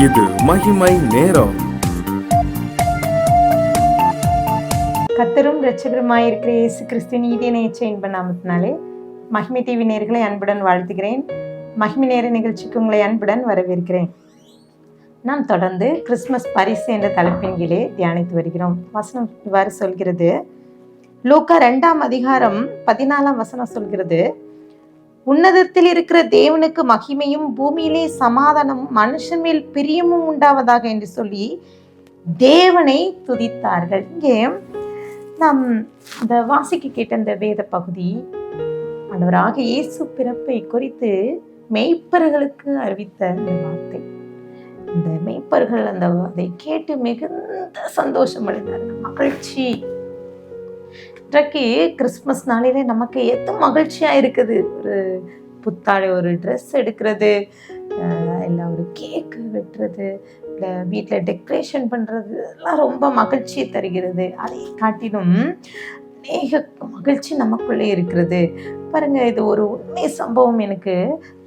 இது மகிமை நேரம். கர்த்தரும் இரட்சகருமாயிருக்கிற இயேசு கிறிஸ்துவின் நீதிய நேச்ச இன்ப நாமத்தினாலே மகிமை டிவி நேயர்களை அன்புடன் வாழ்த்துகிறேன். மகிமை நேர நிகழ்ச்சிக்கு உங்களை அன்புடன் வரவேற்கிறேன். நாம் தொடர்ந்து கிறிஸ்துமஸ் பரிசு என்ற தலைப்பின் கீழே தியானித்து வருகிறோம். வசனம் இவ்வாறு சொல்கிறது. லூக்கா 2ஆம் அதிகாரம் 14ஆம் வசனம் சொல்கிறது, உன்னதத்தில் இருக்கிற தேவனுக்கு மகிமையும் பூமியிலே சமாதானமும் மனுஷன் மேல் பிரியமும் உண்டாவதாக என்று சொல்லி தேவனை துதித்தார்கள். இங்கே நாம் அந்த வாசிக்க கேட்ட அந்த வேத பகுதி ஆண்டவராக இயேசு பிறப்பை குறித்து மெய்ப்பர்களுக்கு அறிவித்த அந்த வார்த்தை. இந்த மெய்ப்பர்கள் அதை கேட்டு மிகுந்த சந்தோஷம் அடைந்தார்கள், மகிழ்ச்சி. இன்றைக்கு கிறிஸ்துமஸ் நாளிலே நமக்கு எது மகிழ்ச்சியா இருக்குது? ஒரு புத்தாடை, ஒரு ட்ரெஸ் எடுக்கிறது, இல்லை ஒரு கேக்கு வெட்டுறது, இல்லை வீட்டில் டெக்கரேஷன் பண்ணுறது, எல்லாம் ரொம்ப மகிழ்ச்சியை தருகிறது. அதை காட்டிலும் அநேக மகிழ்ச்சி நமக்குள்ளே இருக்கிறது. பாருங்க, இது ஒரு உண்மை சம்பவம் எனக்கு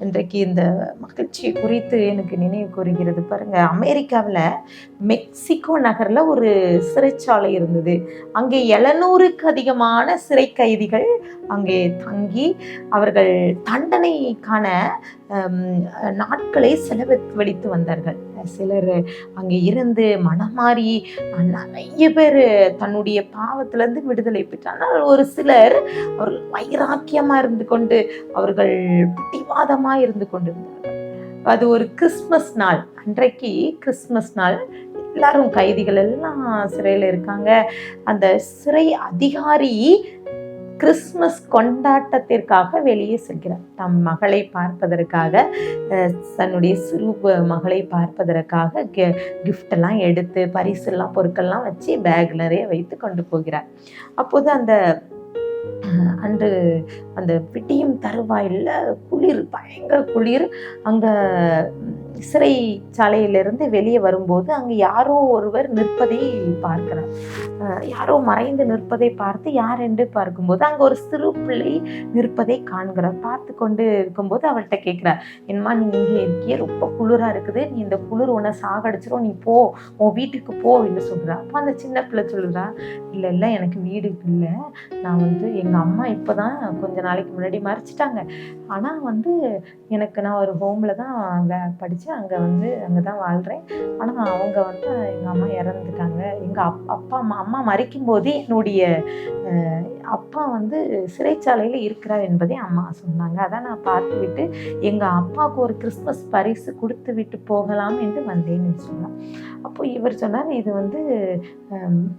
இன்றைக்கு இந்த மகிழ்ச்சி குறித்து எனக்கு நினைவு கூறுகிறது. பாருங்க, அமெரிக்காவில் மெக்சிகோ நகரில் ஒரு சிறைச்சாலை இருந்தது. அங்கே 700க்கு அதிகமான சிறை கைதிகள் அங்கே தங்கி அவர்கள் தண்டனைக்கான நாட்களை செலவழித்து வந்தார்கள். சிலர் அங்கே இருந்து மனமாறி நிறைய பேர் தன்னுடைய பாவத்திலிருந்து விடுதலை பெற்றார்கள். ஒரு சிலர் அவர்கள் வைராக்கியமா இருந்து கொண்டு அவர்கள் பிடிவாதமா இருந்து கொண்டிருந்தார்கள். அது ஒரு கிறிஸ்துமஸ் நாள். அன்றைக்கு கிறிஸ்துமஸ் நாள், எல்லாரும் கைதிகள் எல்லாம் சிறையில் இருக்காங்க. அந்த சிறை அதிகாரி கிறிஸ்துமஸ் கொண்டாட்டத்திற்காக வெளியே செல்கிறார். தம் மகளை பார்ப்பதற்காக, தன்னுடைய சிறு மகளை பார்ப்பதற்காக கிஃப்ட் எல்லாம் எடுத்து, பரிசெல்லாம் பொருட்கள்லாம் வச்சு பேக் நிறைய வைத்து கொண்டு போகிறார். அப்போது அன்று அந்த விடியும் தருவாயில் குளிர், பயங்கர குளிர். அங்கே சிறைச்சாலையிலிருந்து வெளியே வரும்போது அங்கே யாரோ ஒருவர் நிற்பதை பார்க்கிறார். யாரோ மறைந்து நிற்பதை பார்த்து யார் என்று பார்க்கும்போது அங்கே ஒரு சிறு பிள்ளை நிற்பதை காண்கிறார். பார்த்து கொண்டு இருக்கும்போது அவள்கிட்ட கேட்குறார், என்னம்மா நீ இங்கே இருக்கியே, ரொம்ப குளிராக இருக்குது, நீ இந்த குளிர் உன்னை சாகடிச்சிரும், நீ போ, உன் வீட்டுக்கு போ என்று சொல்கிறா. அப்போ அந்த சின்ன பிள்ளை சொல்லுறா, இல்லை இல்லை, எனக்கு வீடு இல்லை, நான் எங்கள் அம்மா இப்போ தான் கொஞ்ச நாளைக்கு முன்னாடி மறைச்சிட்டாங்க. ஆனால் நான் ஒரு ஹோமில் தான் படித்தேன், அங்கே தான் வாழ்கிறேன். ஆனால் அவங்க எங்கள் அம்மா இறந்துட்டாங்க. எங்கள் அம்மா மறிக்கும் போது என்னுடைய அப்பா சிறைச்சாலையில் இருக்கிறார் என்பதை அம்மா சொன்னாங்க. அதான் நான் பார்த்து விட்டு எங்கள் அப்பாவுக்கு ஒரு கிறிஸ்துமஸ் பரிசு கொடுத்து விட்டு போகலாம் என்று வந்தேன்னு சொன்னார். அப்போ இவர் சொன்னார், இது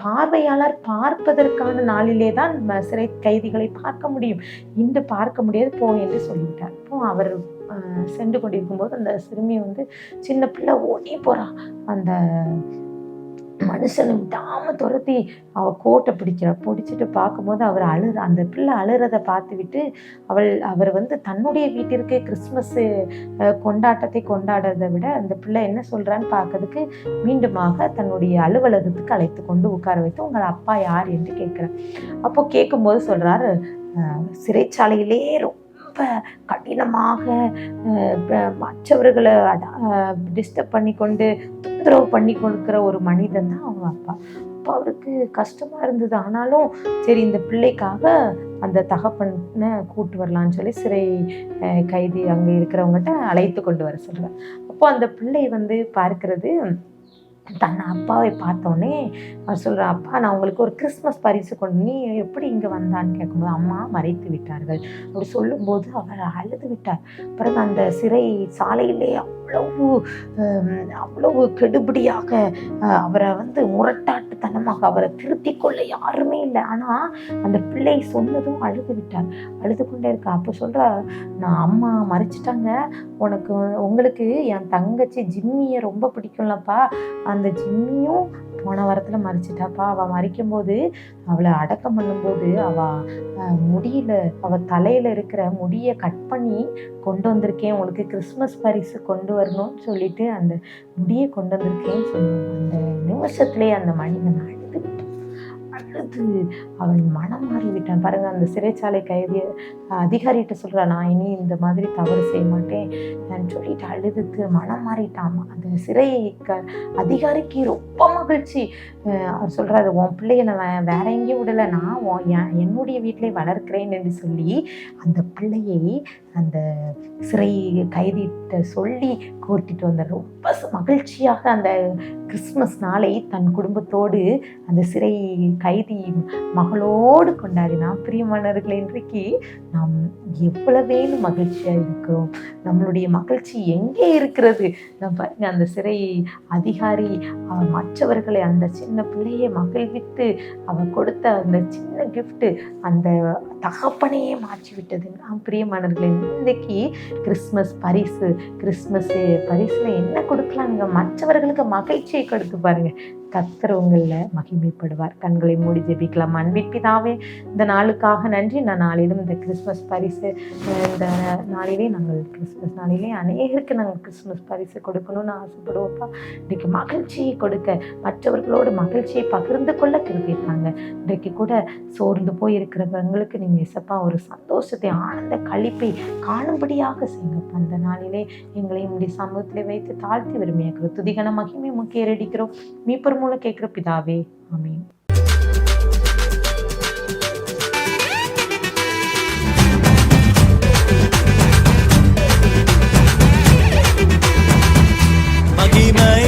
பார்வையாளர் பார்ப்பதற்கான நாளிலே தான் சிறை கைதிகளை பார்க்க முடியும், இன்று பார்க்க முடியாது, போ என்று சொல்லிவிட்டார். அப்போ அவர் சென்று கொண்டிருக்கும் போது அந்த சிறுமி சின்ன பிள்ளை ஓடி போறா. அந்த மனுஷனை விடாம துரத்தி அவ கோட்டை பிடிச்சிட்டு பார்க்கும்போது அந்த பிள்ளை அழுறதை பார்த்து விட்டு அவர் தன்னுடைய வீட்டிற்கு கிறிஸ்துமஸ் கொண்டாட்டத்தை கொண்டாடுறதை விட அந்த பிள்ளை என்ன சொல்றான்னு பார்க்கறதுக்கு மீண்டுமாக தன்னுடைய அலுவலகத்துக்கு அழைத்து கொண்டு உட்கார வைத்து, உங்கள் அப்பா யார் என்று கேட்கிறார். அப்போ கேட்கும்போது சொல்றாரு, சிறைச்சாலையிலே ரொம்ப கடினமாக மற்றவர்களை டிஸ்டர்ப் பண்ணி கொண்டு தொந்தரவு பண்ணி கொடுக்குற ஒரு மனிதன் தான் அவங்க அப்பா. அப்போ அவருக்கு கஷ்டமா இருந்தது. ஆனாலும் சரி, இந்த பிள்ளைக்காக அந்த தகப்பனை கூட்டு வரலான்னு சொல்லி சிறை கைதி அங்கே இருக்கிறவங்ககிட்ட அழைத்து கொண்டு வர சொல்றார். அப்போ அந்த பிள்ளை பார்க்கிறது, தன் அப்பாவை பார்த்தோன்னே அவர் சொல்கிறான், அப்பா நான் உங்களுக்கு ஒரு கிறிஸ்துமஸ் பரிசு கொண்டு, நீ எப்படி இங்கே வந்தான்னு கேட்கும்போது அம்மா மறைத்து விட்டார்கள் அப்படி சொல்லும்போது அவர் அழுது விட்டார். பிறகு அந்த சிறை சாலையிலே அவ்வளவு கெடுபடியாக அவரை முரட்டாட்டுத்தனமாக அவரை திருத்தி கொள்ள யாருமே இல்லை. ஆனால் அந்த பிள்ளை சொன்னதும் அழுது விட்டார், அழுது கொண்டே இருக்கா. அப்போ சொல்கிறா, நான் அம்மா மறைச்சிட்டாங்க, உங்களுக்கு என் தங்கச்சி ஜிம்மியை ரொம்ப பிடிக்கும்லப்பா, அந்த ஜிம்மியும் போன வாரத்தில் மறைச்சிட்டாப்பா. அவள் மறைக்கும் போது, அவளை அடக்கம் பண்ணும்போது அவள் தலையில் இருக்கிற முடியை கட் பண்ணி கொண்டு வந்திருக்கேன், உங்களுக்கு கிறிஸ்துமஸ் பரிசு கொண்டு வரணும்னு சொல்லிட்டு அந்த முடியை கொண்டு வந்திருக்கேன்னு சொல்லுவாங்க. அந்த நிமிஷத்துலேயே அந்த மனிதன் அழுது விட்டான். அழுது அவன் மனம் மாறிவிட்டான். பாருங்க, அந்த சிறைச்சாலை கைதிய அதிகாரிகிட்ட சொல்றா, நான் இனி இந்த மாதிரி தவறு செய்ய மாட்டேன் சொல்லிட்டு அழுதுட்டு மனம் மாறிட்டான். அந்த சிறை அதிகாரிக்கு ரொம்ப மகிழ்ச்சி. அவர் சொல்றாரு, உன் பிள்ளைய நான் வேற எங்கேயும் விடலை, நான் என்னுடைய வீட்டிலே வளர்க்கிறேன் என்று சொல்லி அந்த பிள்ளையை அந்த சிறை கைதிட்ட சொல்லி கூட்டிட்டு வந்தார். ரொம்ப மகிழ்ச்சியாக அந்த கிறிஸ்மஸ் நாளை தன் குடும்பத்தோடு அந்த சிறை கைதி மகளோடு கொண்டாடினான். பிரியமானவர்களே, இன்றைக்கு நாம் எவ்வளவேனு மகிழ்ச்சியாக இருக்கிறோம். நம்மளுடைய மகிழ்ச்சி எங்கே இருக்கிறது? நம்ம அந்த சிறை அதிகாரி மற்றவர்களை, அந்த சின்ன பிள்ளையை மகிழ்வித்து அவன் கொடுத்த அந்த சின்ன கிஃப்ட் அந்த தகப்பனையே மாற்றி விட்டது. நாம் பிரியமானவர்களே, இன்றைக்கு கிறிஸ்மஸ் பரிசுல என்ன கொடுக்கலாங்க? மற்றவர்களுக்கு மகிழ்ச்சியை கொடுத்து பாருங்க. கர்த்தர் உங்களில் மகிமைப்படுவார். கண்களை மூடி ஜெபிக்கலாம். அன்பின் பிதாவே, இந்த நாளுக்காக நன்றி. நான் நாளிலும் இந்த கிறிஸ்மஸ் பரிசு, இந்த நாளிலே நாங்கள் கிறிஸ்மஸ் நாளிலே அநேகருக்கு நாங்கள் கிறிஸ்மஸ் பரிசு கொடுக்கணும்னு ஆசைப்படுவோம்ப்பா. இன்றைக்கு மகிழ்ச்சியை கொடுக்க, மற்றவர்களோடு மகிழ்ச்சியை பகிர்ந்து கொள்ள திருப்பியிருக்காங்க. இன்றைக்கு கூட சோர்ந்து போய் இருக்கிறவங்களுக்கு நீங்கள் இசப்பா ஒரு சந்தோஷத்தை, ஆனந்த களிப்பை காணும்படியாக செய்யுங்கப்பா. அந்த நாளிலே எங்களையும் உடைய சமூகத்திலே வைத்து தாழ்த்தி விரும்பியாக்கிறோம். துதிகன மகிமை முக்கிய ஏறடிக்கிறோம். மீப்பர் மூலம் கேட்கிற பிதாவே, ஆமென். மகிமை